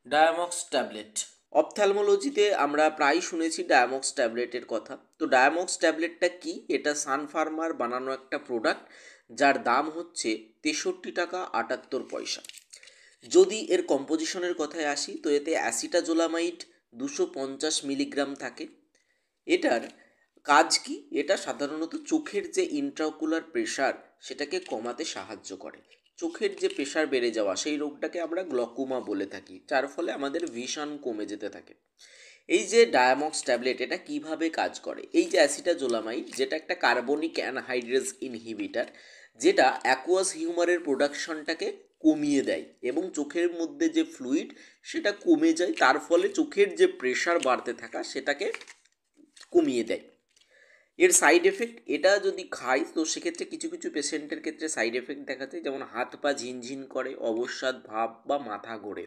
ডায়ামক্স tablet. অপথ্যালমোলজিতে আমরা প্রায় শুনেছি ডায়ামক্স ট্যাবলেটের কথা। তো ডায়ামক্স ট্যাবলেটটা কি? এটা সান ফার্মার বানানো একটা প্রোডাক্ট, যার দাম হচ্ছে 63 টাকা 78 পয়সা। যদি এর কম্পোজিশনের কথায় আসি, তো এতে অ্যাসিটাজোলামাইড 250 মিলিগ্রাম থাকে। এটার কাজ কি? এটা সাধারণত চোখের যে ইন্ট্রাওকুলার প্রেশার সেটাকে কমাতে সাহায্য করে। চোখের যে প্রেশার বেড়ে যাওয়া, সেই রোগটাকে আমরা গ্লকোমা বলে থাকি, যার ফলে আমাদের ভিশন কমে যেতে থাকে। এই যে ডায়ামক্স ট্যাবলেট, এটা কিভাবে কাজ করে? এই যে অ্যাসিটাজোলামাইড, যেটা একটা কার্বনিক অ্যানহাইড্রেজ ইনহিবিটার, যেটা অ্যাকুয়াস হিউমারের প্রোডাকশনটাকে কমিয়ে দেয় এবং চোখের মধ্যে যে ফ্লুইড সেটা কমে যায়, তার ফলে চোখের যে প্রেশার বাড়তে থাকা সেটাকে কমিয়ে দেয়। এর সাইড এফেক্ট, এটা যদি খাই তো সেক্ষেত্রে কিছু কিছু পেশেন্টের ক্ষেত্রে সাইড এফেক্ট দেখা যায়, যেমন হাত পা ঝিনঝিন করে, অবসাদ ভাব বা মাথা ঘোরে।